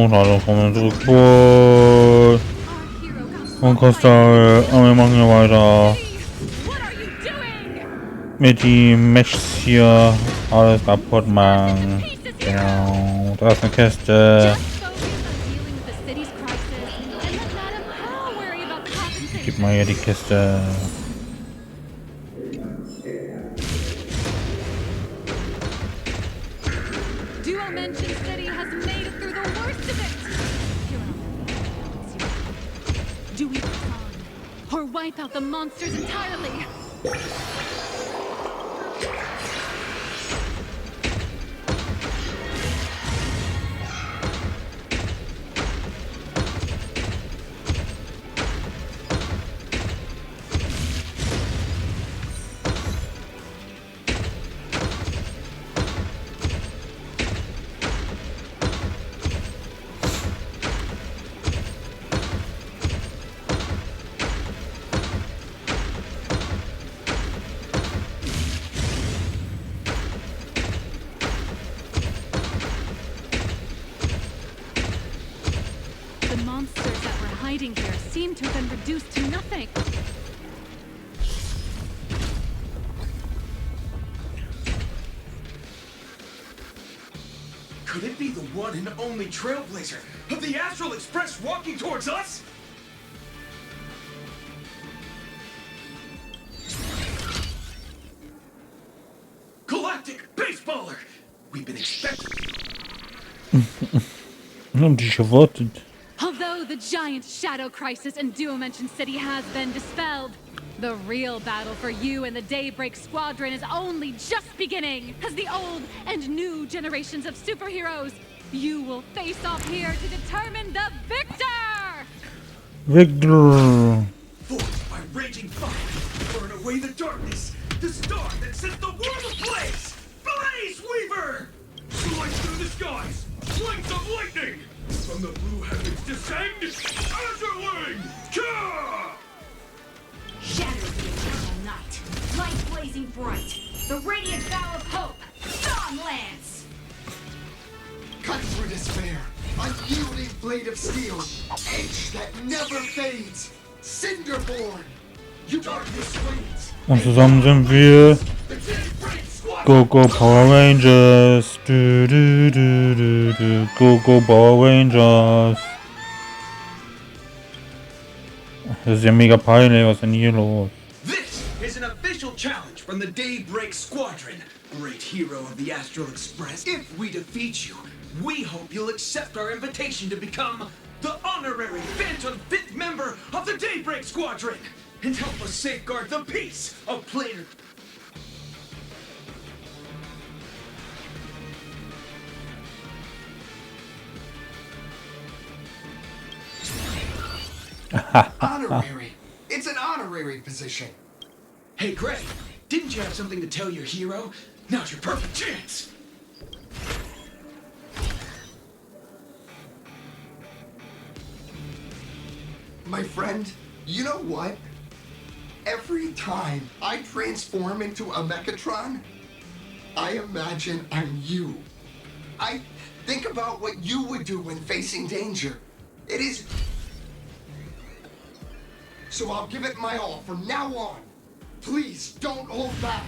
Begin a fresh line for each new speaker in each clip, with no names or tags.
나도 보면 죽고 Honkai Arme weiter mit die Mechs hier alles kaputt machen. Genau, da ist eine Kiste. Gib mal hier die Kiste.
Wipe out the monsters entirely. Here seem to have been reduced to nothing.
Could it be the one and only trailblazer of the Astral Express walking towards us? Galactic Baseballer! We've been expecting
you.
Although the giant shadow crisis in Duomension City has been dispelled, the real battle for you and the Daybreak Squadron is only just beginning. As the old and new generations of superheroes, you will face off here to determine the victor!
Victor!
Forced by raging fire, burn away the darkness, the star that sets the world ablaze! Blaze Weaver! Slice through the skies, flanks of lightning! From the blue heavens descend, Azurling! Ka!
Shadows of eternal night, light blazing bright, the radiant bow of hope, Dawn Lance!
Cut through despair, unyielding blade of steel, edge that never fades, Cinderborn! You darkness waits!
Und zusammen sind wir Go Power Rangers. Go Power Rangers. Das ist ja mega peinlich, was ist denn hier los?
This is an official challenge from the Daybreak Squadron, great hero of the Astral Express. If we defeat you, we hope you'll accept our invitation to become the honorary Phantom 5th member of the Daybreak Squadron and help us safeguard the peace of planet.
Honorary. It's an honorary position.
Hey, Greg, didn't you have something to tell your hero? Now's your perfect chance.
My friend, you know what? Every time I transform into a Mechatron, I imagine I'm you. I think about what you would do when facing danger. It is... So I'll give it my all from now on. Please don't hold back.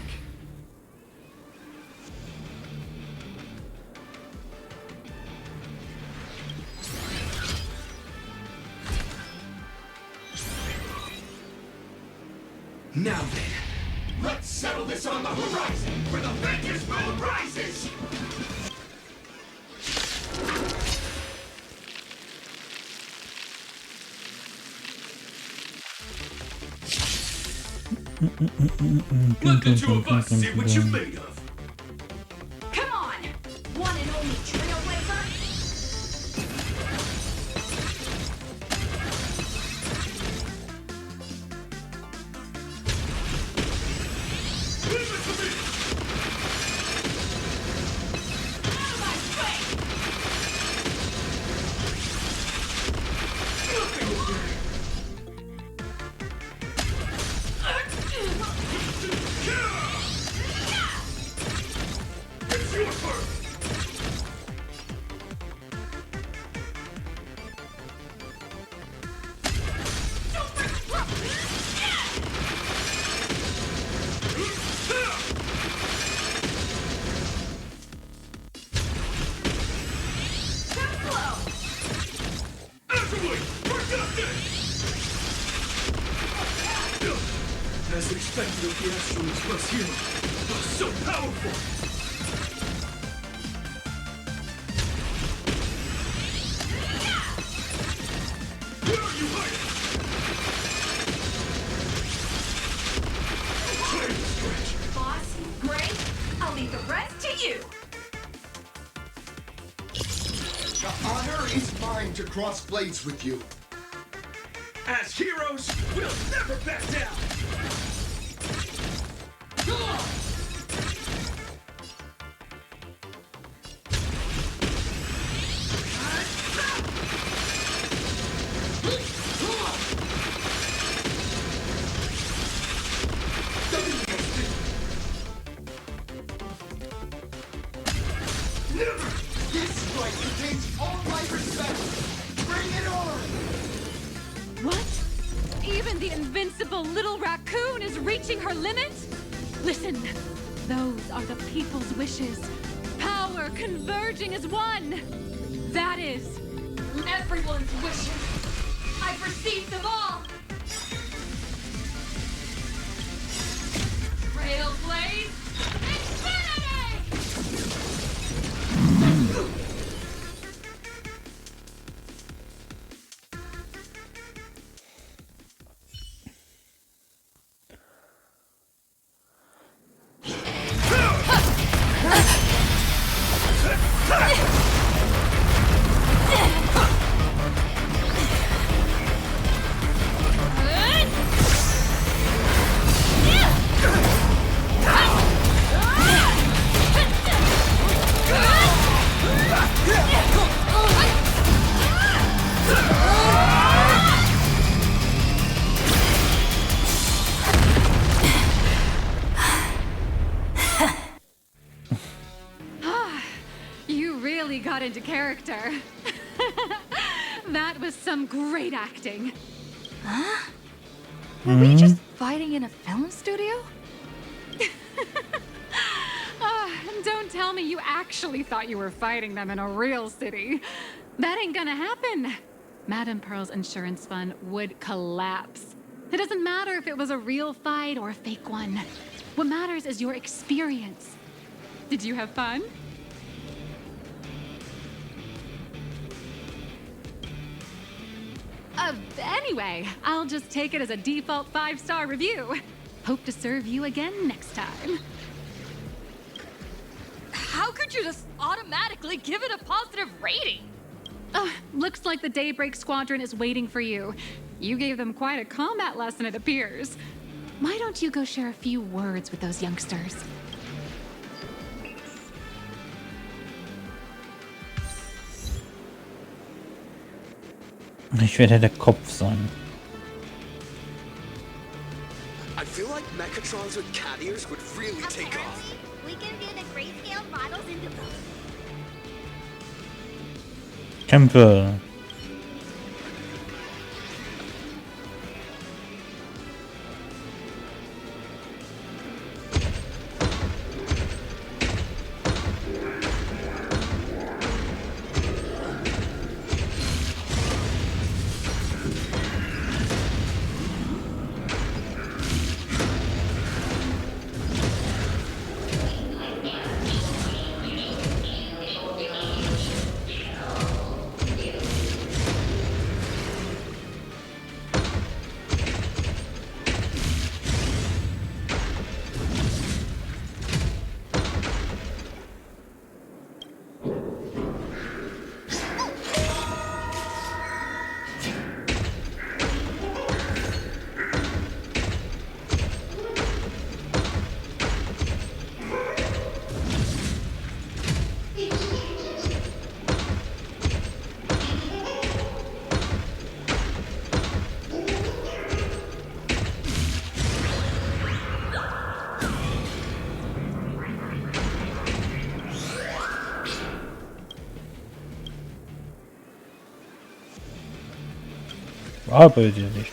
Now then, let's settle this on the horizon where the Vengeance Moon rises! Let the two of us see what you're made of.
Come on! One and only trailblazer!
Leave it to me!
Out of my way!
Nothing will do. It's your turn! expected of the Astral Express hero. So powerful! Where are you hiding?
Boss, great. I'll leave the rest to you.
The honor is mine to cross blades with you.
As heroes, we'll never back down!
This fight contains all my respect. Bring it on!
What? Even the invincible little raccoon is reaching her limit? Listen, those are the people's wishes. Power converging as one. That is
Everyone's wishes. I've received them all. Trailblaze Infinity!
You really got into character. That was some great acting.
Were we just fighting in a film studio?
Don't tell me you actually thought you were fighting them in a real city. That ain't gonna happen. Madame Pearl's insurance fund would collapse. It doesn't matter if it was a real fight or a fake one. What matters is your experience. Did you have fun? Anyway, I'll just take it as a default 5-star review. Hope to serve you again next time.
How could you just automatically give it a positive rating?
Looks like the Daybreak Squadron is waiting for you. You gave them quite a combat lesson, it appears. Why don't you go share a few words with those youngsters?
Ich werde der Kopf sein.
I feel like Mechatrons with cat ears would really take off.
We can view the grayscale models into both.
Kämpfe. Arbeite nicht.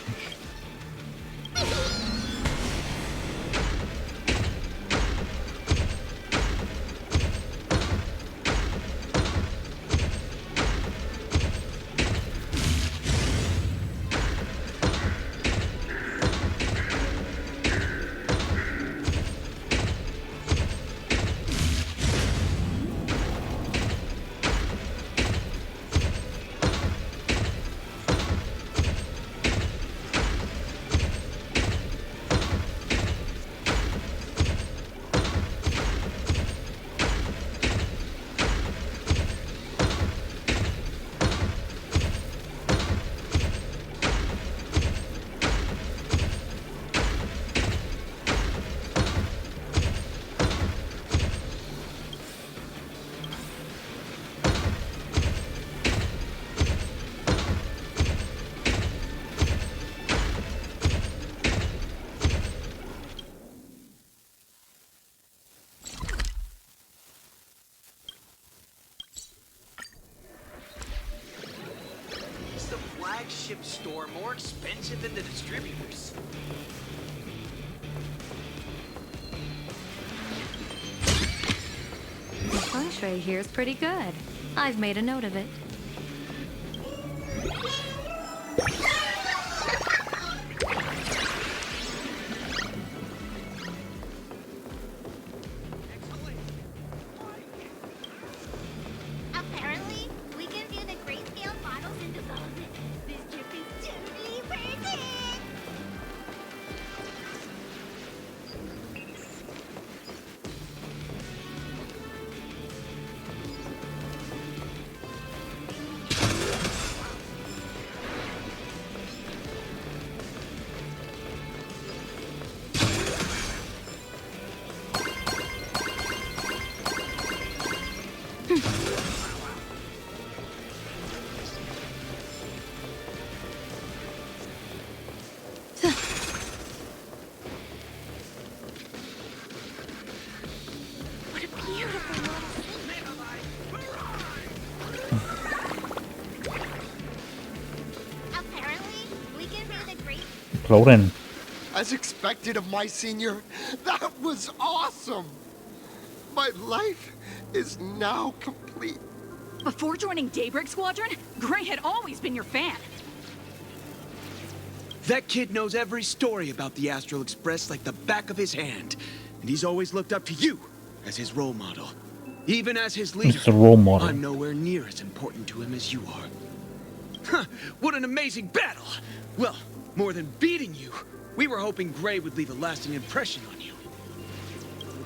flagship store more expensive than the distributors.
The feng shui here is pretty good. I've made a note of it.
Apparently, we can view the grayscale models in development. This trip is totally worth it!
What a beautiful model.
Apparently, we can view the great
Cloden.
As expected of my senior, that was awesome! My life is now complete.
Before joining Daybreak Squadron, Gray had always been your fan.
That kid knows every story about the Astral Express like the back of his hand. And he's always looked up to you as his role model. Even as his leader,
It's a role model.
I'm nowhere near as important to him as you are. Huh, what an amazing battle! Well, more than beating you, we were hoping Gray would leave a lasting impression on you.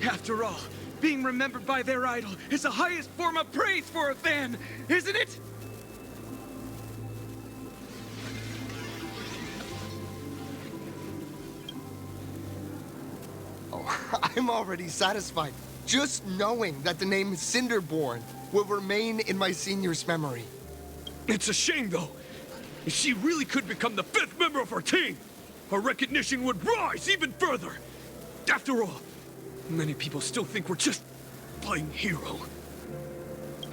After all, being remembered by their idol is the highest form of praise for a fan, isn't it?
Oh, I'm already satisfied. Just knowing that the name Cinderborn will remain in my senior's memory.
It's a shame, though. If she really could become the 5th member of our team, our recognition would rise even further. After all, many people still think we're just playing hero.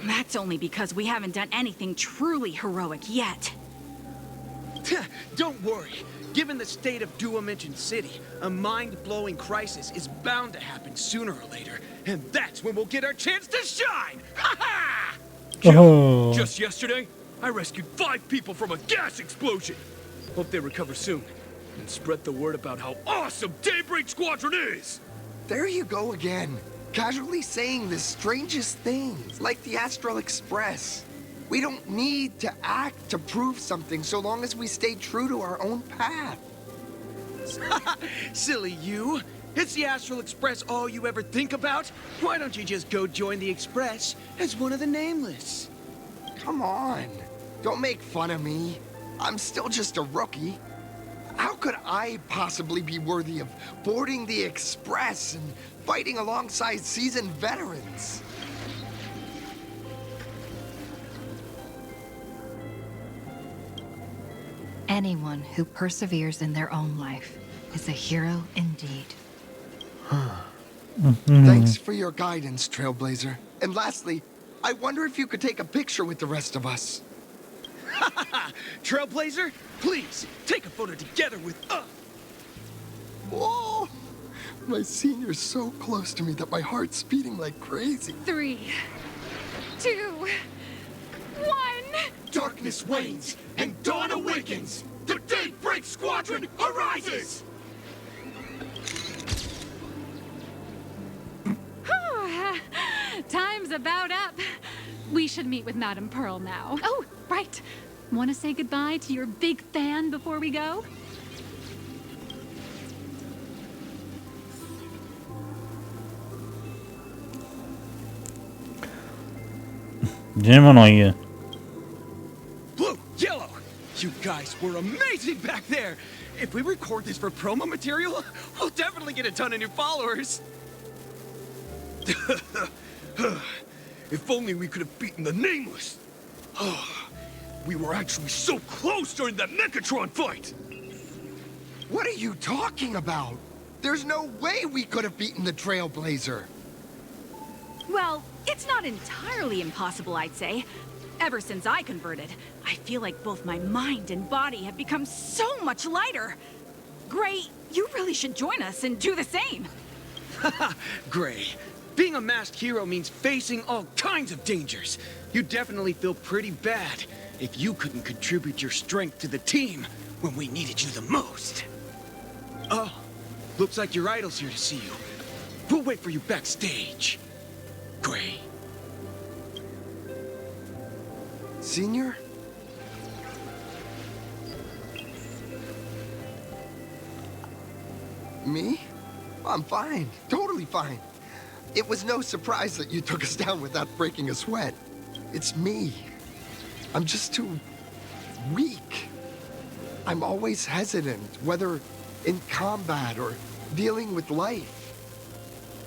That's only because we haven't done anything truly heroic yet.
Don't worry. Given the state of Duo-Mention City, a mind-blowing crisis is bound to happen sooner or later. And that's when we'll get our chance to shine! Ha ha!
Oh.
Just yesterday, I rescued 5 people from a gas explosion. Hope they recover soon. And spread the word about how awesome Daybreak Squadron is!
There you go again. Casually saying the strangest things, like the Astral Express. We don't need to act to prove something so long as we stay true to our own path.
Silly you. Is the Astral Express all you ever think about? Why don't you just go join the Express as one of the Nameless?
Come on. Don't make fun of me. I'm still just a rookie. How could I possibly be worthy of boarding the Express and fighting alongside seasoned veterans?
Anyone who perseveres in their own life is a hero indeed.
Thanks for your guidance, Trailblazer. And lastly, I wonder if you could take a picture with the rest of us.
Trailblazer, please, take a photo together with us.
Whoa! My senior's so close to me that my heart's beating like crazy.
3, 2, 1.
Darkness wanes, and dawn awakens! The Daybreak Squadron arises!
Time's about up. We should meet with Madame Pearl now. Oh, right. Want to say goodbye to your big fan before we go?
Idziemy no i...
Blue, yellow, you guys were amazing back there. If we record this for promo material, we'll definitely get a ton of new followers.
If only we could have beaten the Nameless. We were actually so close during that Megatron fight.
What are you talking about? There's no way we could have beaten the Trailblazer.
Well, it's not entirely impossible, I'd say. Ever since I converted, I feel like both my mind and body have become so much lighter. Gray, you really should join us and do the same.
Haha, Gray. Being a masked hero means facing all kinds of dangers. You'd definitely feel pretty bad if you couldn't contribute your strength to the team when we needed you the most. Oh, looks like your idol's here to see you. We'll wait for you backstage. Gray.
Senior? Me? I'm fine. Totally fine. It was no surprise that you took us down without breaking a sweat. It's me. I'm just too weak. I'm always hesitant, whether in combat or dealing with life.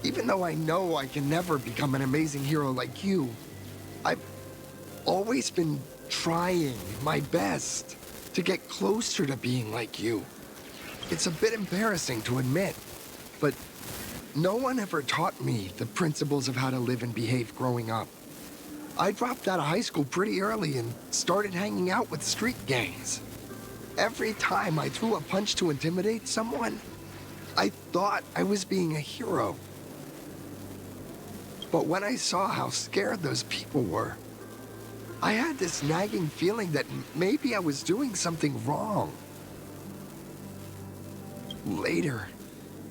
Even though I know I can never become an amazing hero like you, I've always been trying my best to get closer to being like you. It's a bit embarrassing to admit, but no one ever taught me the principles of how to live and behave growing up. I dropped out of high school pretty early and started hanging out with street gangs. Every time I threw a punch to intimidate someone, I thought I was being a hero. But when I saw how scared those people were, I had this nagging feeling that maybe I was doing something wrong. Later,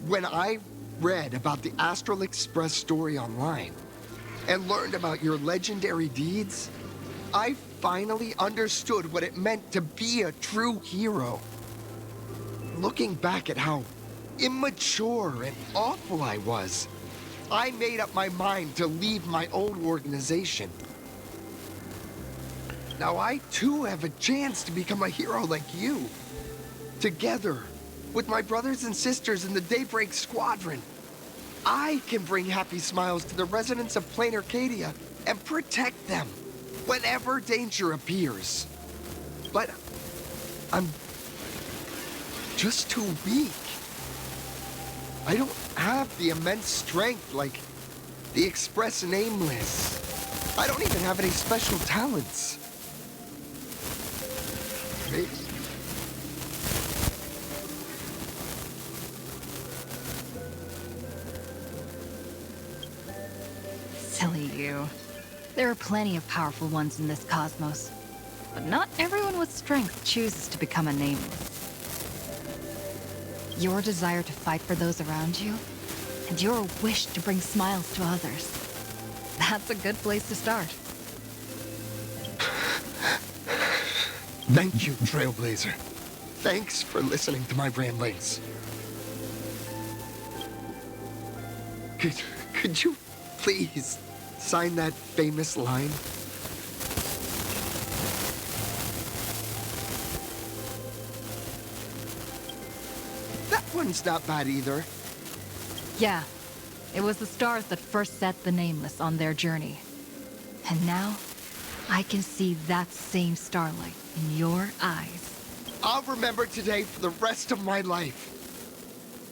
when I read about the Astral Express story online and learned about your legendary deeds, I finally understood what it meant to be a true hero. Looking back at how immature and awful I was, I made up my mind to leave my old organization. Now I too have a chance to become a hero like you. Together, with my brothers and sisters in the Daybreak Squadron, I can bring happy smiles to the residents of Plain Arcadia and protect them whenever danger appears. But I'm just too weak. I don't have the immense strength like the Express Nameless. I don't even have any special talents. Maybe.
Silly you. There are plenty of powerful ones in this cosmos, but not everyone with strength chooses to become a nameless. Your desire to fight for those around you, and your wish to bring smiles to others. That's a good place to start.
Thank you, Trailblazer. Thanks for listening to my ramblings. Could you please sign that famous line? That one's not bad either.
Yeah, it was the stars that first set the Nameless on their journey. And now, I can see that same starlight in your eyes.
I'll remember today for the rest of my life.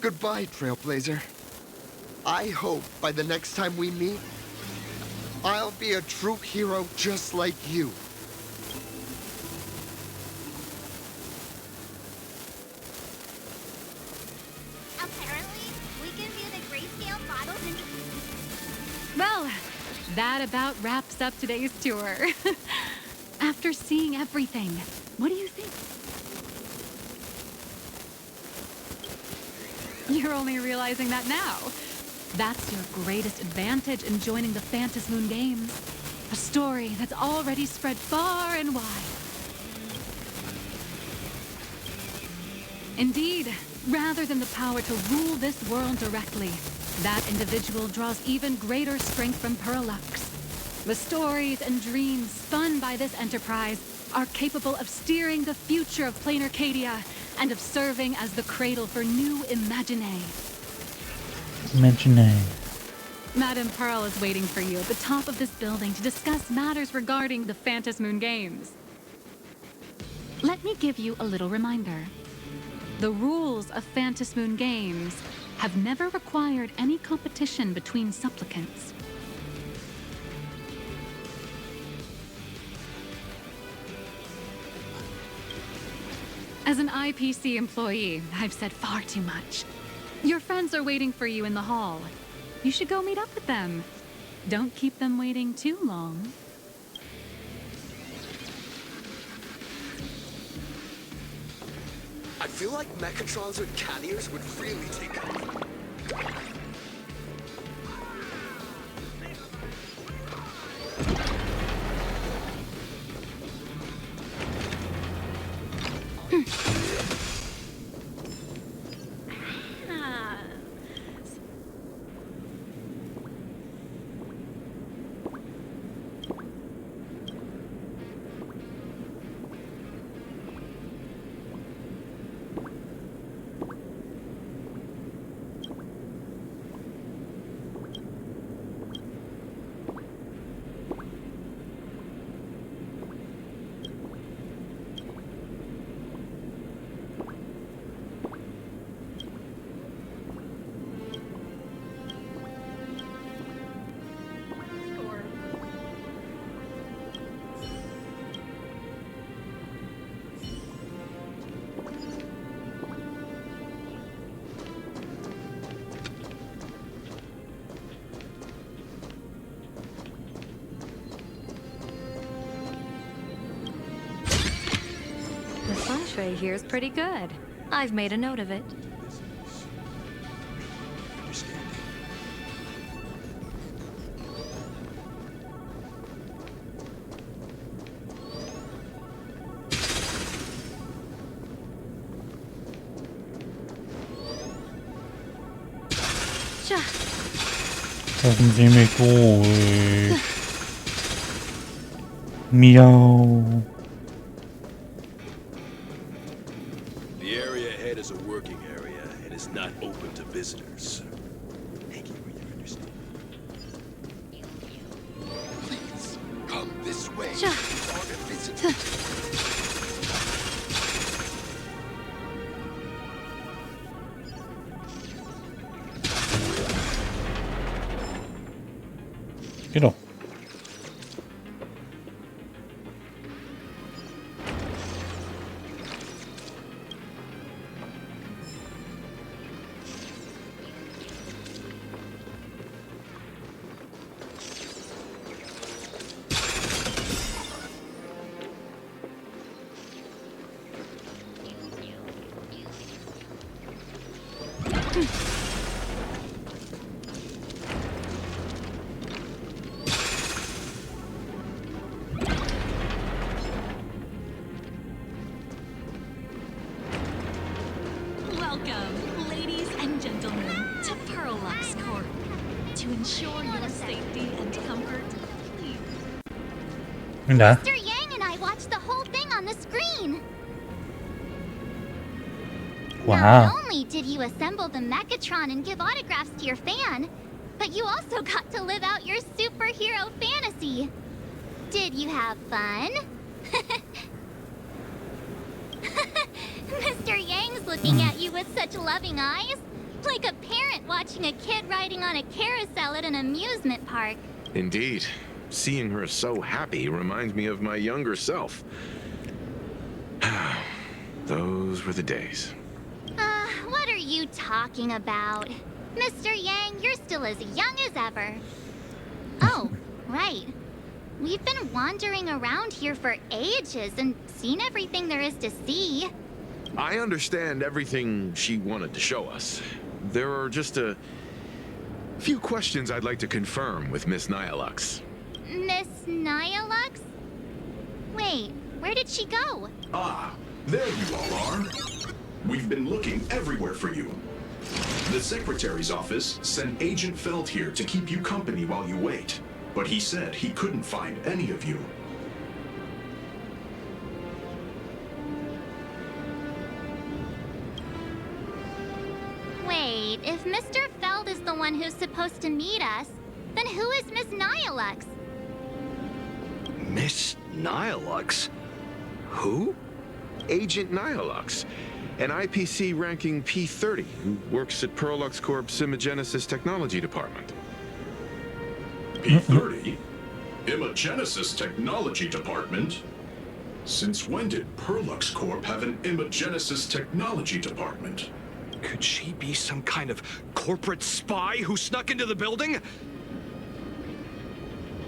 Goodbye, Trailblazer. I hope by the next time we meet, I'll be a true hero just like you.
Apparently, we can view the grayscale models in...
Well, that about wraps up today's tour. After seeing everything, what do you think? You're only realizing that now. That's your greatest advantage in joining the Phantasmoon Games. A story that's already spread far and wide. Indeed, rather than the power to rule this world directly, that individual draws even greater strength from Parallax. The stories and dreams spun by this enterprise are capable of steering the future of Plain Arcadia and of serving as the cradle for new imaginae. Madame Pearl is waiting for you at the top of this building to discuss matters regarding the Phantasmoon Games. Let me give you a little reminder. The rules of Phantasmoon Games have never required any competition between supplicants. As an IPC employee, I've said far too much. Your friends are waiting for you in the hall. You should go meet up with them. Don't keep them waiting too long.
I feel like Mechatrons with cat ears would really take off.
The feng shui here is pretty good. I've made a note of it.
Lassen Sie mich durch. Miau.
The area ahead is a working area and is not open to visitors. Thank you for your understanding.
Please, come this way.
Sure.
Are a visitor.
Geh doch.
Welcome, ladies and gentlemen, to Perlux Corp. To ensure your safety and comfort, please.
Đã.
Mr. Yang and I watched the whole thing on the screen.
Wow.
Not only did you assemble the Mechatron and give autographs to your fan, but you also got to live out your superhero fantasy. Did you have fun? Mr. Yang's looking at you with such loving eyes, like a parent watching a kid riding on a carousel at an amusement park.
Indeed. Seeing her so happy reminds me of my younger self. Those were the days.
What are you talking about? Mr. Yang, you're still as young as ever. Oh, right. We've been wandering around here for ages and seen everything there is to see.
I understand everything she wanted to show us. There are just a few questions I'd like to confirm with Miss Nyalux.
Miss Nyalux? Wait, where did she go?
Ah, there you all are. We've been looking everywhere for you. The Secretary's office sent Agent Feld here to keep you company while you wait, but he said he couldn't find any of you.
Wait, if Mr. Feld is the one who's supposed to meet us, then who is Miss Nyalux?
Miss Nyalux? Who? Agent Nyalux, an IPC ranking P30 who works at Perlux Corp's Imagenesis Technology Department.
P30? Imagenesis Technology Department? Since when did Perlux Corp have an Imogenesis technology department?
Could she be some kind of corporate spy who snuck into the building?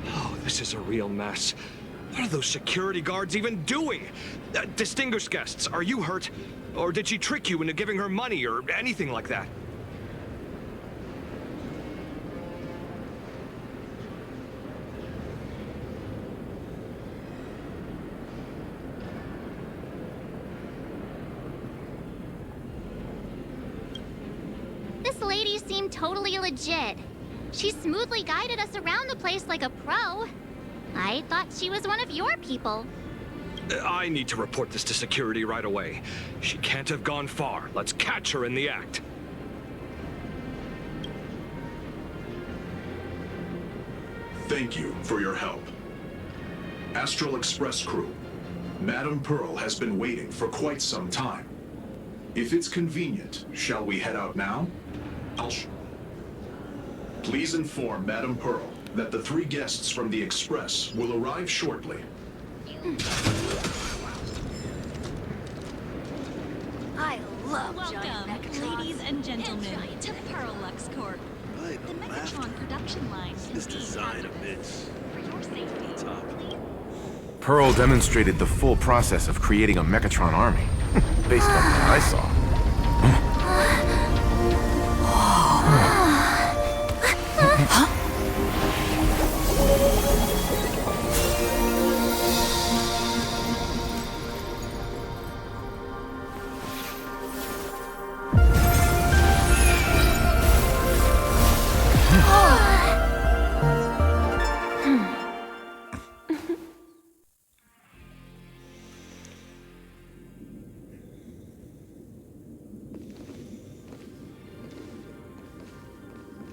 Oh, this is a real mess. What are those security guards even doing? Distinguished guests, are you hurt? Or did she trick you into giving her money or anything like that?
This lady seemed totally legit. She smoothly guided us around the place like a pro. I thought she was one of your people.
I need to report this to security right away. She can't have gone far. Let's catch her in the act.
Thank you for your help. Astral Express crew, Madame Pearl has been waiting for quite some time. If it's convenient, shall we head out now? Please inform Madame Pearl that the 3 guests from the Express will arrive shortly.
I love
Welcome, ladies and gentlemen, to Perlux Corp. The Megatron production line is design a bit for your safety.
Pearl demonstrated the full process of creating a Megatron army, based on what I saw.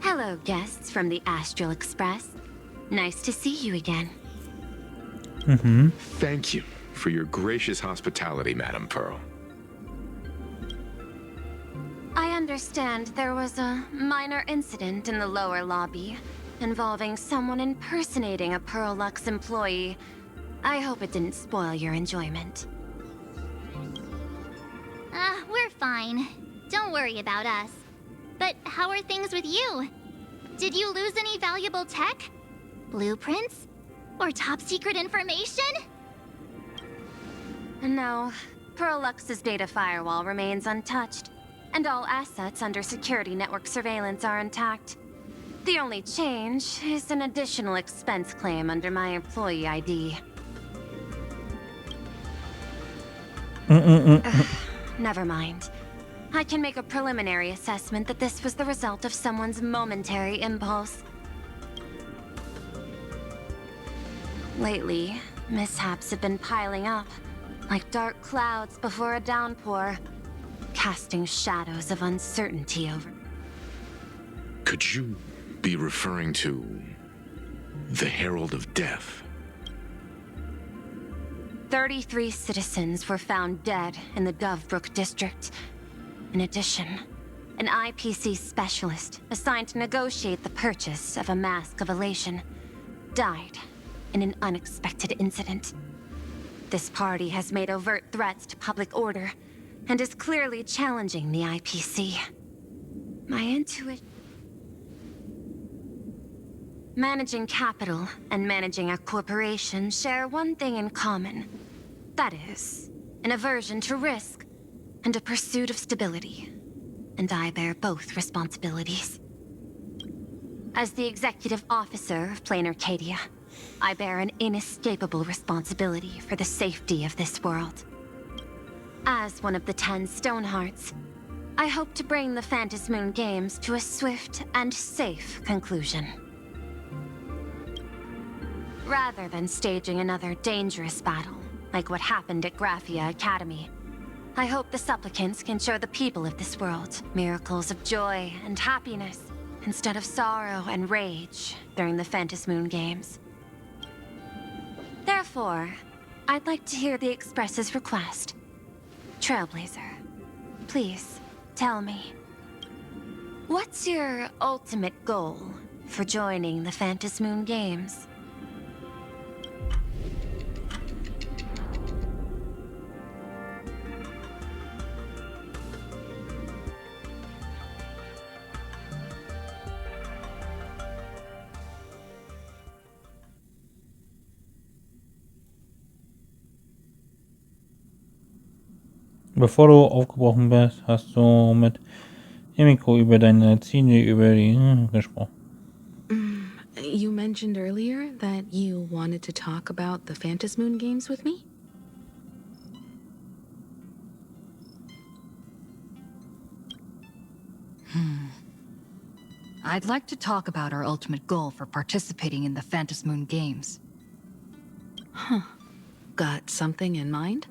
Hello, guests from the Astral Express. Nice to see you again.
Thank you for your gracious hospitality, Madame Pearl.
I understand there was a minor incident in the lower lobby involving someone impersonating a Perlux employee. I hope it didn't spoil your enjoyment.
We're fine. Don't worry about us. But how are things with you? Did you lose any valuable tech? Blueprints? Or top secret information?
No, Perlux's data firewall remains untouched, and all assets under security network surveillance are intact. The only change is an additional expense claim under my employee ID. Never mind. I can make a preliminary assessment that this was the result of someone's momentary impulse. Lately, mishaps have been piling up, like dark clouds before a downpour, casting shadows of uncertainty over...
Could you be referring to the Herald of Death?
33 citizens were found dead in the Dovebrook district. In addition, an IPC specialist assigned to negotiate the purchase of a Mask of Elation died in an unexpected incident. This party has made overt threats to public order and is clearly challenging the IPC. My intuition... Managing capital and managing a corporation share one thing in common. That is, an aversion to risk and a pursuit of stability. And I bear both responsibilities. As the executive officer of Plain Arcadia, I bear an inescapable responsibility for the safety of this world. As one of the 10 Stonehearts, I hope to bring the Phantasmoon Games to a swift and safe conclusion. Rather than staging another dangerous battle, like what happened at Graphia Academy, I hope the supplicants can show the people of this world miracles of joy and happiness, instead of sorrow and rage during the Phantasmoon Games. Therefore, I'd like to hear the Express's request. Trailblazer, please, tell me. What's your ultimate goal for joining the Phantasmoon Games?
Bevor du aufgebrochen bist, hast du mit Himiko über deine Ziele über die gesprochen.
You mentioned earlier that you wanted to talk about the Phantasmoon games with me?
I'd like to talk about our ultimate goal for participating in the Phantasmoon games.
Huh. Got something in mind?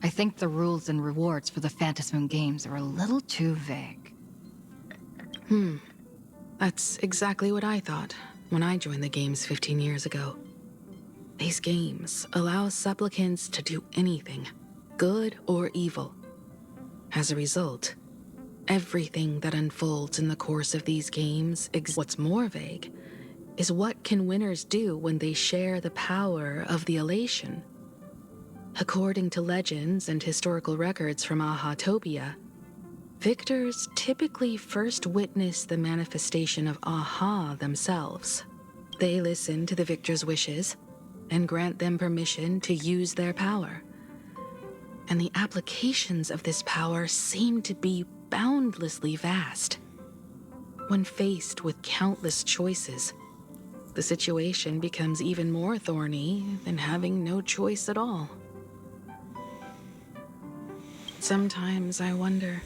I think the rules and rewards for the Phantasmoon games are a little too vague.
That's exactly what I thought when I joined the games 15 years ago. These games allow supplicants to do anything, good or evil. As a result, everything that unfolds in the course of these games, what's more vague, is what can winners do when they share the power of the elation. According to legends and historical records from Ahatopia, victors typically first witness the manifestation of Aha themselves. They listen to the victor's wishes and grant them permission to use their power. And the applications of this power seem to be boundlessly vast. When faced with countless choices, the situation becomes even more thorny than having no choice at all. Sometimes I wonder,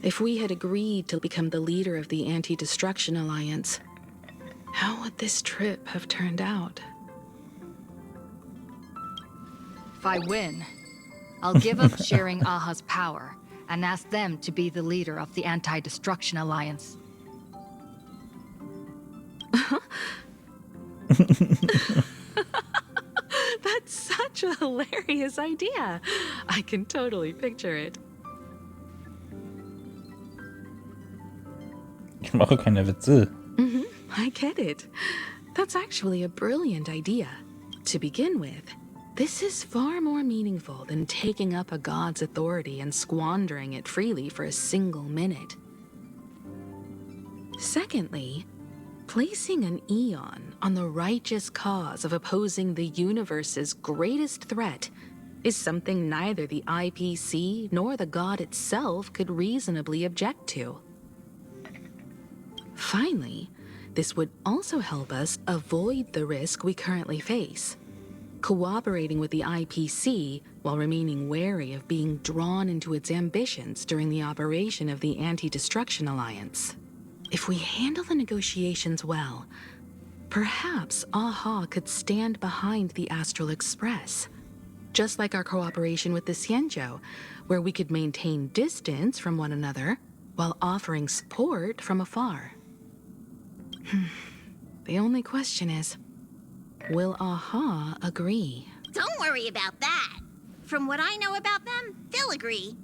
if we had agreed to become the leader of the Anti-Destruction Alliance, how would this trip have turned out?
If I win, I'll give up sharing Aha's power and ask them to be the leader of the Anti-Destruction Alliance.
That's such a hilarious idea. I can totally picture it.
Ich mache keine Witze.
I get it. That's actually a brilliant idea. To begin with, this is far more meaningful than taking up a god's authority and squandering it freely for a single minute. Secondly, placing an Eon on the righteous cause of opposing the universe's greatest threat is something neither the IPC nor the god itself could reasonably object to. Finally, this would also help us avoid the risk we currently face. Cooperating with the IPC while remaining wary of being drawn into its ambitions during the operation of the Anti-Destruction Alliance. If we handle the negotiations well, perhaps Aha could stand behind the Astral Express, just like our cooperation with the Xianzhou, where we could maintain distance from one another while offering support from afar. The only question is, will Aha agree?
Don't worry about that. From what I know about them, they'll agree.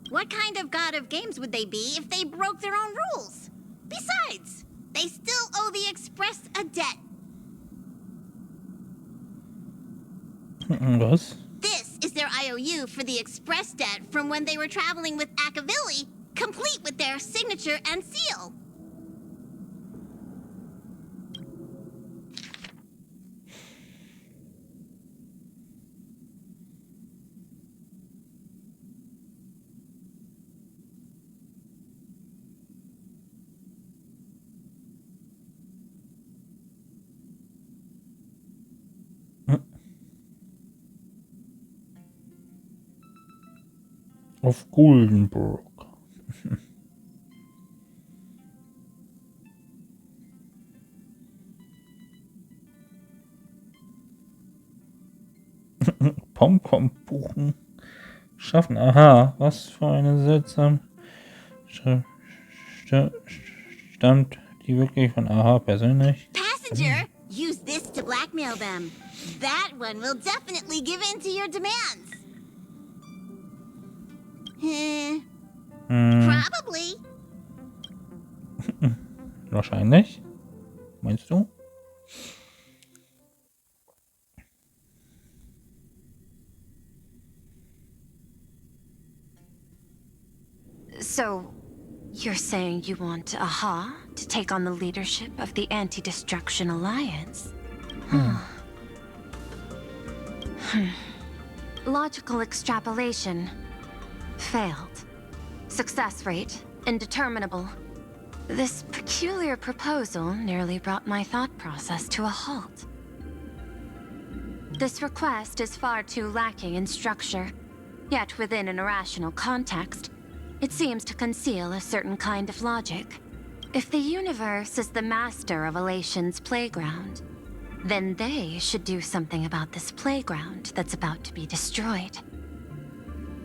What kind of god of games would they be if they broke their own rules? Besides, they still owe the Express a debt.
Was?
This is their IOU for the Express debt from when they were traveling with Akavilli, complete with their signature and seal.
Auf Guldenburg. Pomkombuchen schaffen. Aha, was für eine seltsame stammt die wirklich von Aha persönlich?
Passenger, use this to blackmail them. That one will definitely give in to your demands. Probably.
Wahrscheinlich. Meinst du?
So, you're saying you want Aha to take on the leadership of the Anti-Destruction Alliance? Logical extrapolation. Failed. Success rate indeterminable. This peculiar proposal nearly brought my thought process to a halt. This request is far too lacking in structure, yet within an irrational context, it seems to conceal a certain kind of logic. If the universe is the master of Elation's playground, then they should do something about this playground that's about to be destroyed.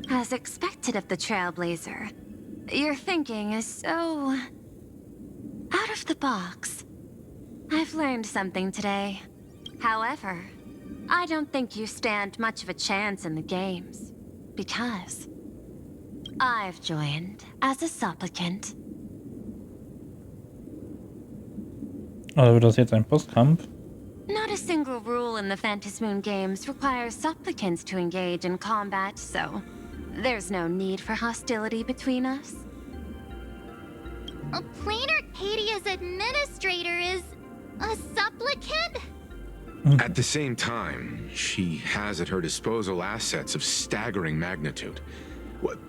As expected of the Trailblazer, your thinking is so... out of the box. I've learned something today. However, I don't think you stand much of a chance in the games, because I've joined as a supplicant.
Also wird das jetzt ein Bosskampf?
Not a single rule in the Phantasmoon games requires supplicants to engage in combat, so there's no need for hostility between us.
Plain Arcadia's administrator is a supplicant?
At the same time, she has at her disposal assets of staggering magnitude.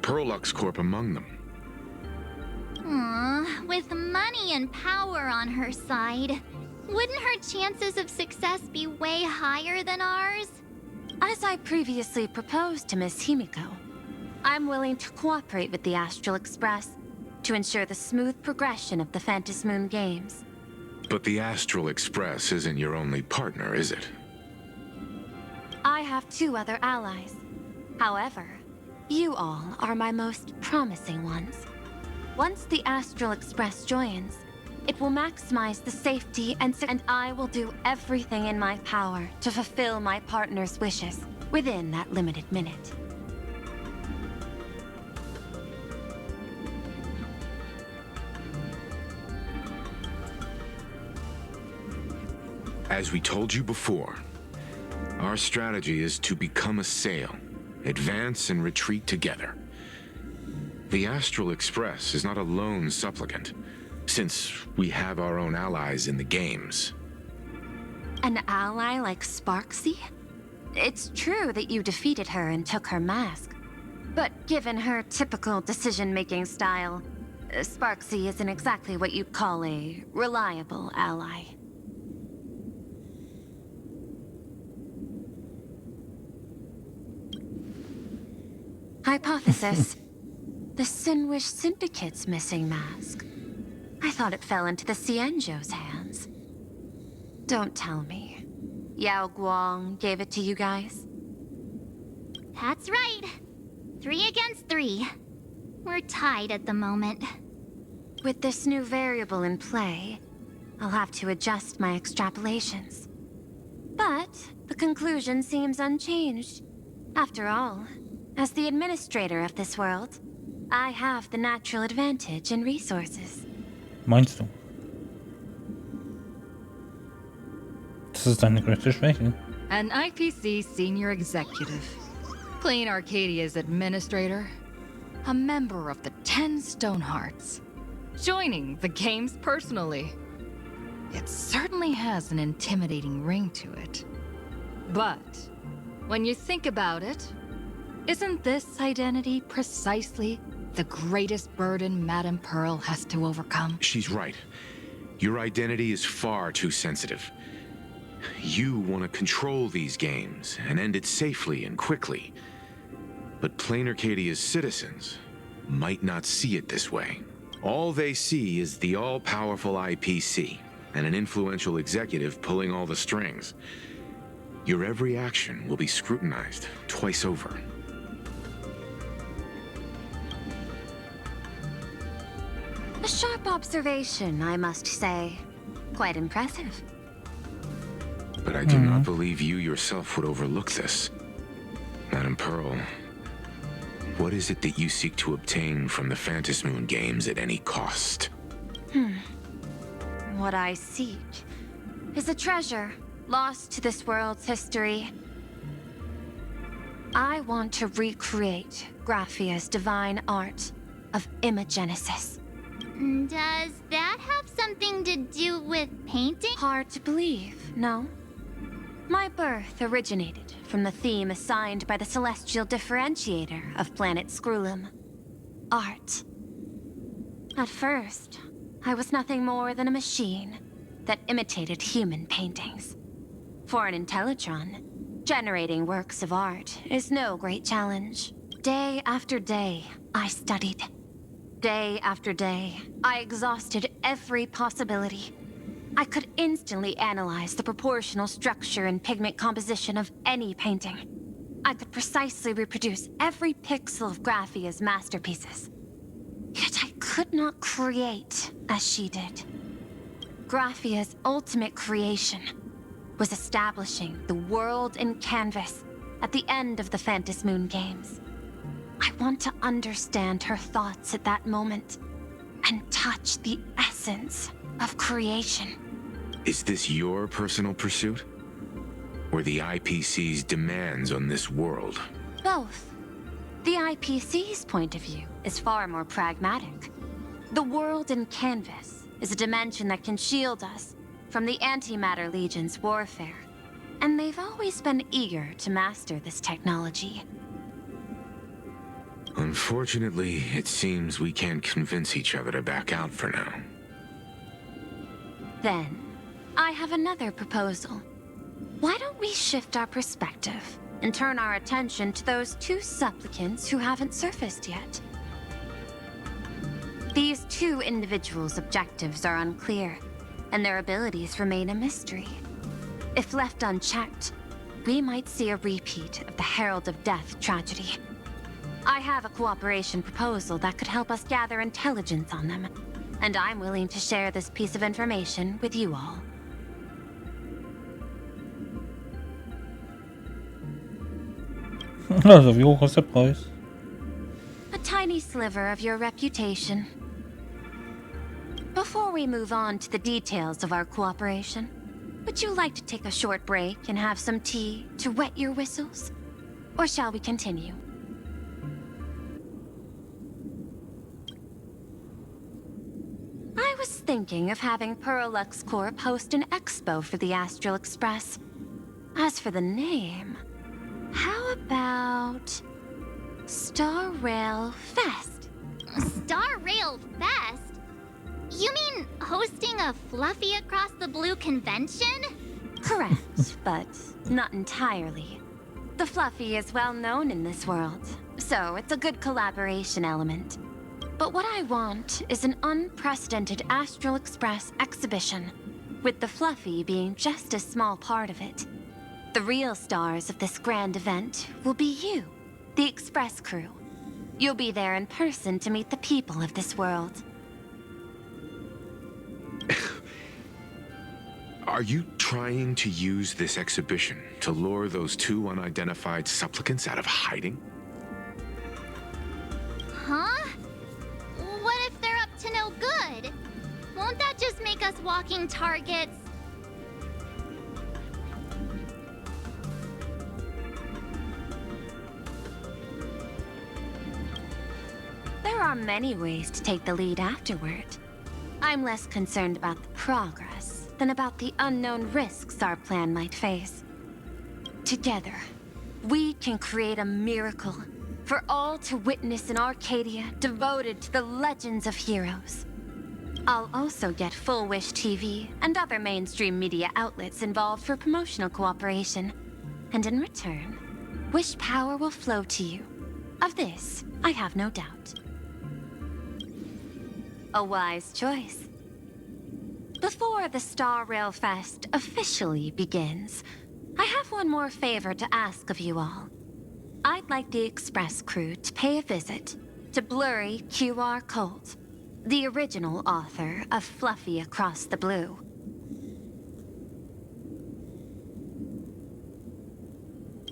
Perlux Corp among them.
With money and power on her side, wouldn't her chances of success be way higher than ours?
As I previously proposed to Miss Himiko, I'm willing to cooperate with the Astral Express to ensure the smooth progression of the Phantasmoon games.
But the Astral Express isn't your only partner, is it?
I have 2 other allies. However, you all are my most promising ones. Once the Astral Express joins, it will maximize the safety and I will do everything in my power to fulfill my partner's wishes within that limited minute.
As we told you before, our strategy is to become a sail, advance and retreat together. The Astral Express is not a lone supplicant, since we have our own allies in the games.
An ally like Sparksy? It's true that you defeated her and took her mask. But given her typical decision-making style, Sparksy isn't exactly what you'd call a reliable ally. Hypothesis. The Sinwish Syndicate's missing mask. I thought it fell into the Cienjo's hands. Don't tell me. Yao Guang gave it to you guys?
That's right. 3 against 3. We're tied at the moment.
With this new variable in play, I'll have to adjust my extrapolations. But the conclusion seems unchanged. After all, as the administrator of this world, I have the natural advantage in resources.
Meinst du? Das ist deine größte Schwäche.
An IPC senior executive, Plain Arcadia's administrator, a member of the 10 Stonehearts, joining the games personally. It certainly has an intimidating ring to it. But when you think about it, isn't this identity precisely the greatest burden Madame Pearl has to overcome?
She's right. Your identity is far too sensitive. You want to control these games and end it safely and quickly. But Plain Arcadia's citizens might not see it this way. All they see is the all-powerful IPC and an influential executive pulling all the strings. Your every action will be scrutinized twice over.
A sharp observation, I must say. Quite impressive.
But I do not believe you yourself would overlook this. Madame Pearl, what is it that you seek to obtain from the Phantasmoon games at any cost?
What I seek is a treasure lost to this world's history. I want to recreate Graphia's divine art of imagenesis.
Does that have something to do with painting?
Hard to believe, no? My birth originated from the theme assigned by the celestial differentiator of planet Scrulum. Art. At first, I was nothing more than a machine that imitated human paintings. For an Intellitron, generating works of art is no great challenge. Day after day, I studied. Day after day, I exhausted every possibility. I could instantly analyze the proportional structure and pigment composition of any painting. I could precisely reproduce every pixel of Graphia's masterpieces. Yet I could not create as she did. Graphia's ultimate creation was establishing the world in canvas at the end of the Phantom Moon games. I want to understand her thoughts at that moment and touch the essence of creation.
Is this your personal pursuit? Or the IPC's demands on this world?
Both. The IPC's point of view is far more pragmatic. The world in canvas is a dimension that can shield us from the Antimatter Legion's warfare, and they've always been eager to master this technology.
Unfortunately, it seems we can't convince each other to back out for now.
Then, I have another proposal. Why don't we shift our perspective and turn our attention to those two supplicants who haven't surfaced yet? These two individuals' objectives are unclear, and their abilities remain a mystery. If left unchecked, we might see a repeat of the Herald of Death tragedy. I have a cooperation proposal that could help us gather intelligence on them, and I'm willing to share this piece of information with you all.
Also, wie hoch ist der Preis?
A tiny sliver of your reputation. Before we move on to the details of our cooperation, would you like to take a short break and have some tea to wet your whistles? Or shall we continue? I was thinking of having Perlux Corp host an expo for the Astral Express. As for the name, how about Star Rail Fest?
Star Rail Fest? You mean hosting a Fluffy Across the Blue convention?
Correct, but not entirely. The Fluffy is well known in this world, so it's a good collaboration element. But what I want is an unprecedented Astral Express exhibition, with the Fluffy being just a small part of it. The real stars of this grand event will be you, the Express crew. You'll be there in person to meet the people of this world.
Are you trying to use this exhibition to lure those two unidentified supplicants out of hiding?
Huh? What if they're up to no good? Won't that just make us walking targets?
There are many ways to take the lead afterward. I'm less concerned about the progress than about the unknown risks our plan might face. Together, we can create a miracle for all to witness in Arcadia devoted to the legends of heroes. I'll also get Full Wish TV and other mainstream media outlets involved for promotional cooperation. And in return, Wish power will flow to you. Of this, I have no doubt. A wise choice. Before the Star Rail Fest officially begins, I have one more favor to ask of you all. I'd like the Express crew to pay a visit to Blurry QR Colt, the original author of Fluffy Across the Blue.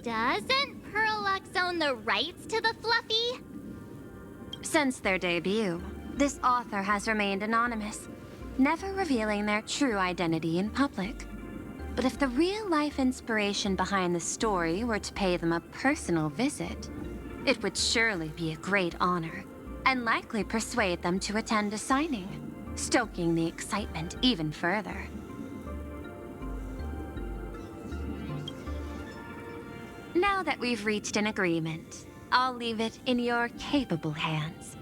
Doesn't Perlux own the rights to the Fluffy?
Since their debut, this author has remained anonymous, never revealing their true identity in public. But if the real-life inspiration behind the story were to pay them a personal visit, it would surely be a great honor, and likely persuade them to attend a signing, stoking the excitement even further. Now that we've reached an agreement, I'll leave it in your capable hands.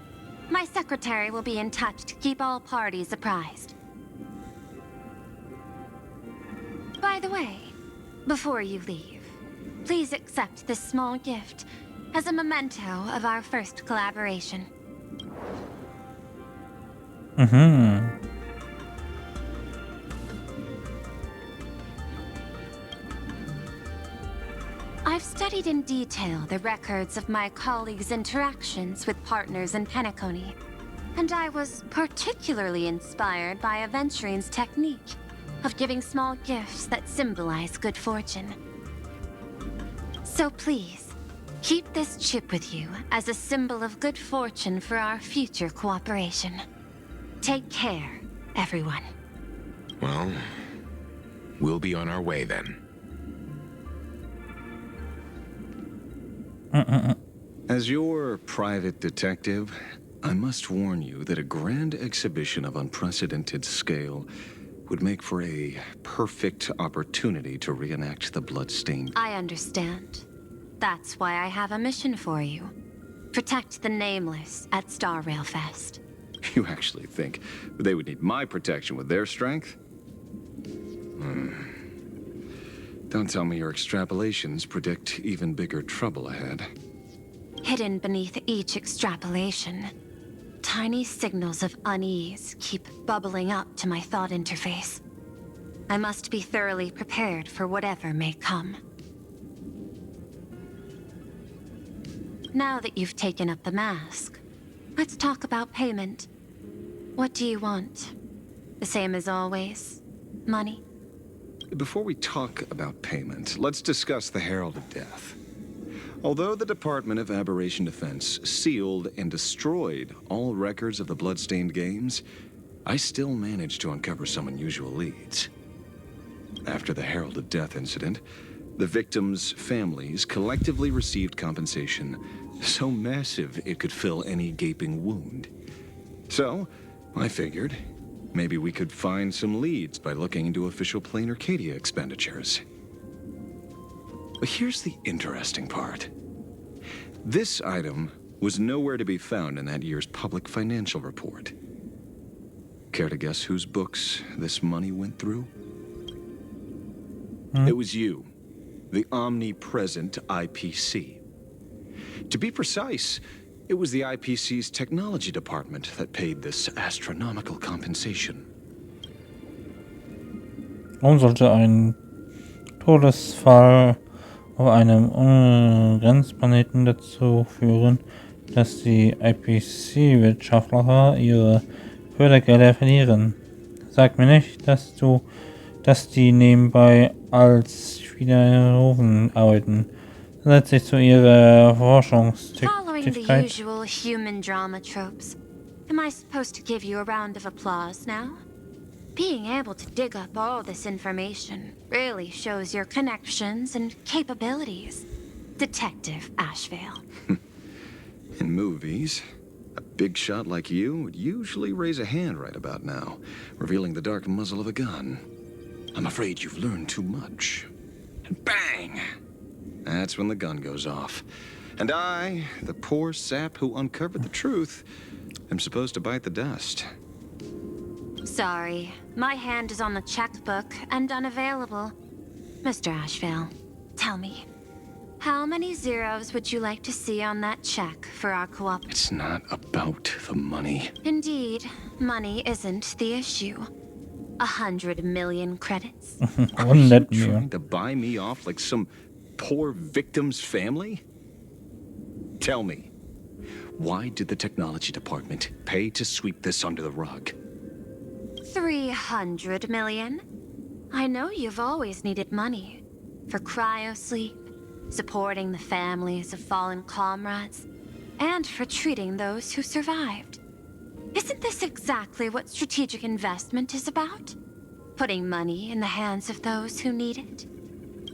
My secretary will be in touch to keep all parties apprised. By the way, before you leave, please accept this small gift as a memento of our first collaboration. I've studied in detail the records of my colleagues' interactions with partners in Penacony, and I was particularly inspired by Aventurine's technique of giving small gifts that symbolize good fortune. So please, keep this chip with you as a symbol of good fortune for our future cooperation. Take care, everyone.
Well, we'll be on our way then.
As your private detective, I must warn you that a grand exhibition of unprecedented scale would make for a perfect opportunity to reenact the bloodstained.
I understand. That's why I have a mission for you. Protect the Nameless at Star Rail Fest.
You actually think they would need my protection with their strength? Don't tell me your extrapolations predict even bigger trouble ahead.
Hidden beneath each extrapolation, tiny signals of unease keep bubbling up to my thought interface. I must be thoroughly prepared for whatever may come. Now that you've taken up the mask, let's talk about payment. What do you want? The same as always? Money?
Before we talk about payment, let's discuss the Herald of Death. Although the Department of Aberration Defense sealed and destroyed all records of the Bloodstained Games, I still managed to uncover some unusual leads. After the Herald of Death incident, the victims' families collectively received compensation so massive it could fill any gaping wound. So, I figured, maybe we could find some leads by looking into official Plain Arcadia expenditures. But here's the interesting part. This item was nowhere to be found in that year's public financial report. Care to guess whose books this money went through? It was you, the omnipresent IPC. To be precise, it was the IPC's technology department that paid this astronomical compensation.
Warum sollte ein Todesfall auf einem Grenzplaneten dazu führen, dass die IPC-Wirtschaftler ihre Fördergelder verlieren? Sag mir nicht, dass die nebenbei als Schwiegerhofen arbeiten. Letztlich zu ihrer
Following the
Forschungstätigkeit.
usual human drama tropes, am I supposed to give you a round of applause now? Being able to dig up all this information really shows your connections and capabilities, Detective Ashvale.
In movies, a big shot like you would usually raise a hand right about now, revealing the dark muzzle of a gun. I'm afraid you've learned too much. And bang! That's when the gun goes off. And I, the poor sap who uncovered the truth, am supposed to bite the dust.
Sorry, my hand is on the checkbook and unavailable. Mr. Ashvale, tell me, how many zeros would you like to see on that check for our co-op?
It's not about the money.
Indeed, money isn't the issue. 100 million credits.
Are you trying to buy me off like some poor victim's family? Tell me, why did the technology department pay to sweep this under the rug?
300 million? I know you've always needed money. For cryosleep, supporting the families of fallen comrades, and for treating those who survived. Isn't this exactly what strategic investment is about? Putting money in the hands of those who need it?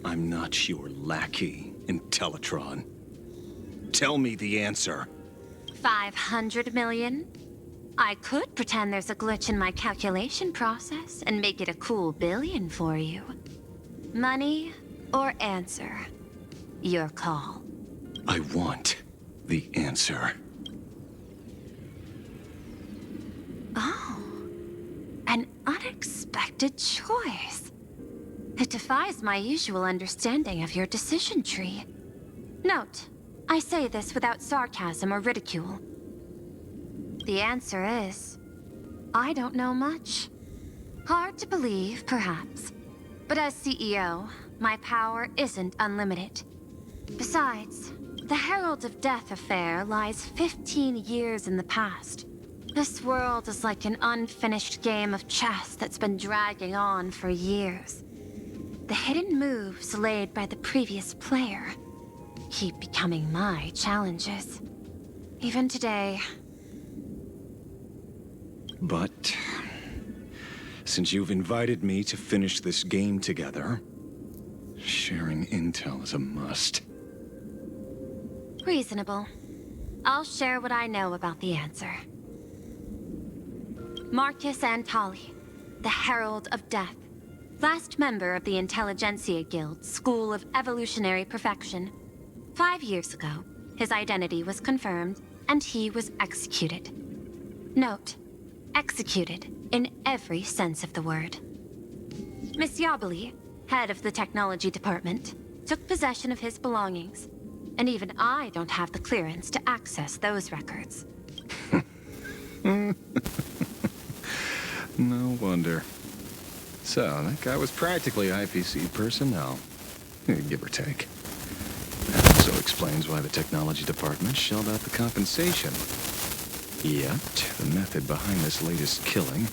I'm not your lackey, Intellitron. Tell me the answer.
500 million? I could pretend there's a glitch in my calculation process and make it a cool billion for you. Money or answer? Your call.
I want the answer.
Oh, an unexpected choice. It defies my usual understanding of your decision tree. Note, I say this without sarcasm or ridicule. The answer is, I don't know much. Hard to believe, perhaps. But as CEO, my power isn't unlimited. Besides, the Herald of Death affair lies 15 years in the past. This world is like an unfinished game of chess that's been dragging on for years. The hidden moves laid by the previous player keep becoming my challenges. Even today.
But since you've invited me to finish this game together, sharing intel is a must.
Reasonable. I'll share what I know about the answer. Marcus Antali, the Herald of Death. Last member of the Intelligentsia Guild School of Evolutionary Perfection. 5 years ago, his identity was confirmed, and he was executed. Note, executed in every sense of the word. Miss Yabali, head of the technology department, took possession of his belongings, and even I don't have the clearance to access those records.
No wonder. So, that guy was practically IPC personnel. Give or take. That also explains why the technology department shelled out the compensation. Yet, the method behind this latest killing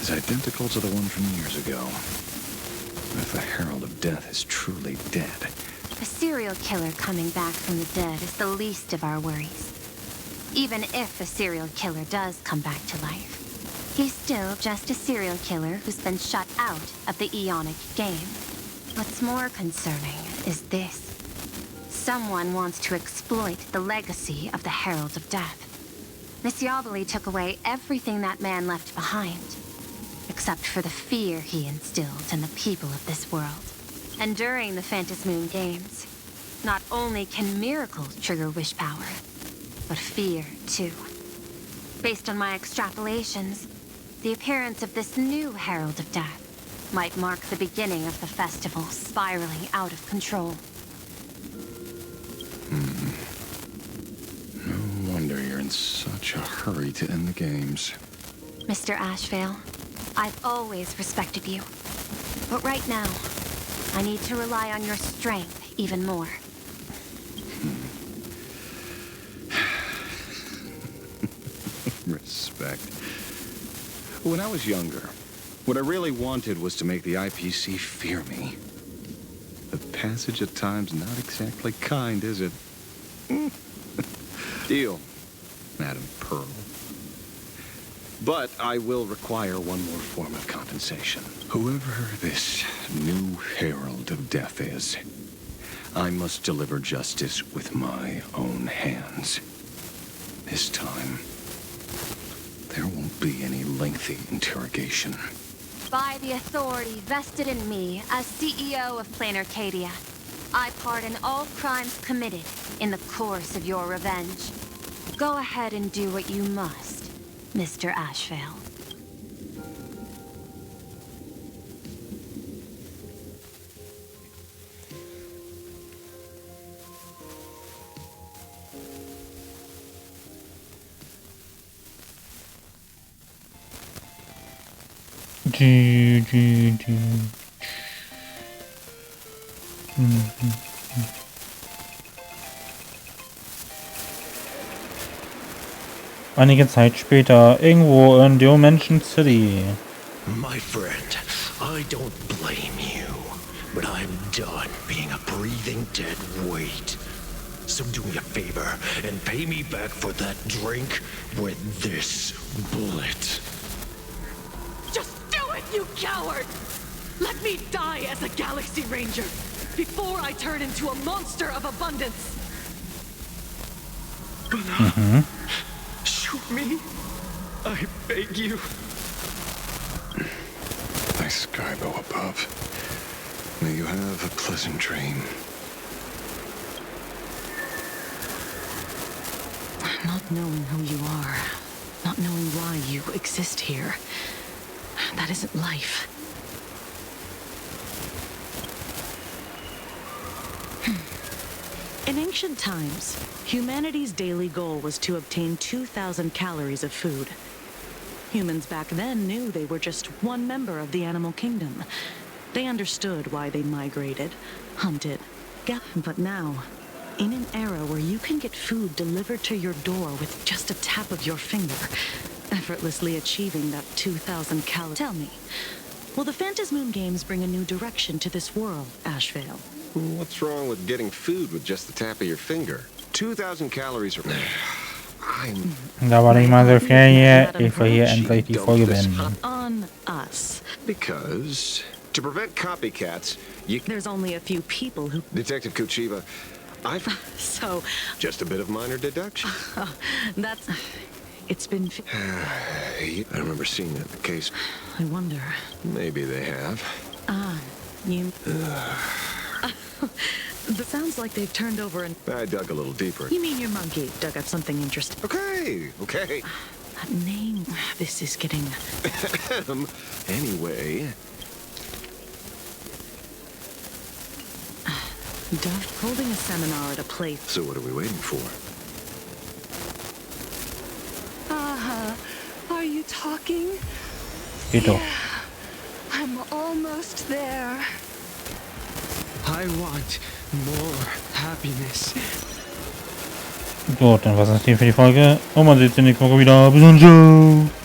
is identical to the one from years ago. If the Herald of Death is truly dead...
A serial killer coming back from the dead is the least of our worries. Even if a serial killer does come back to life, he's still just a serial killer who's been shut out of the Ionic game. What's more concerning is this. Someone wants to exploit the legacy of the Herald of Death. Miss Yabali took away everything that man left behind, except for the fear he instilled in the people of this world. And during the Phantasmoon Games, not only can miracles trigger wish power, but fear, too. Based on my extrapolations, the appearance of this new Herald of Death might mark the beginning of the festival spiraling out of control.
No wonder you're in such a hurry to end the games.
Mr. Ashvale, I've always respected you. But right now, I need to rely on your strength even more.
Respect. When I was younger, what I really wanted was to make the IPC fear me. The passage at times not exactly kind, is it? Deal, Madam Pearl. But I will require one more form of compensation. Whoever this new Herald of Death is, I must deliver justice with my own hands. This time, there won't be any lengthy interrogation.
By the authority vested in me as CEO of Planar Cadia, I pardon all crimes committed in the course of your revenge. Go ahead and do what you must, Mr. Ashvale.
Einige Zeit später, irgendwo in Dimension City.
My friend, I don't blame you, but I'm done being a breathing dead weight. So do me a favor and pay me back for that drink with this bullet.
Just do it, you coward! Let me die as a Galaxy Ranger before I turn into a monster of abundance.
Shoot me. I beg you.
Nice sky go above. May you have a pleasant dream.
Not knowing who you are, not knowing why you exist here. That isn't life.
In ancient times, humanity's daily goal was to obtain 2,000 calories of food. Humans back then knew they were just one member of the animal kingdom. They understood why they migrated, hunted, but now, in an era where you can get food delivered to your door with just a tap of your finger, effortlessly achieving that 2,000 calories. Tell me, will the Phantasmoon games bring a new direction to this world, Ashvale?
What's wrong with getting food with just the tap of your finger? 2,000 calories are...
Dobra, nie ma zerfienie i twoje entry folge beenden.
On us.
Because to prevent copycats,
There's only a few people who...
Detective Kuchiba,
So...
Just a bit of minor deduction.
That's... It's been...
I remember seeing that in the case.
I wonder...
Maybe they have.
You... It sounds like they've turned over and...
I dug a little deeper.
You mean your monkey dug up something interesting?
Okay.
That name... This is getting...
Anyway...
Duff holding a seminar at a place.
So what are we waiting for?
Are you talking?
Titel.
Yeah, I'm almost there.
I want more happiness.
Gut, dann war's das hier für die Folge. Und man sieht sich nächste Woche wieder. Bis dann, ciao.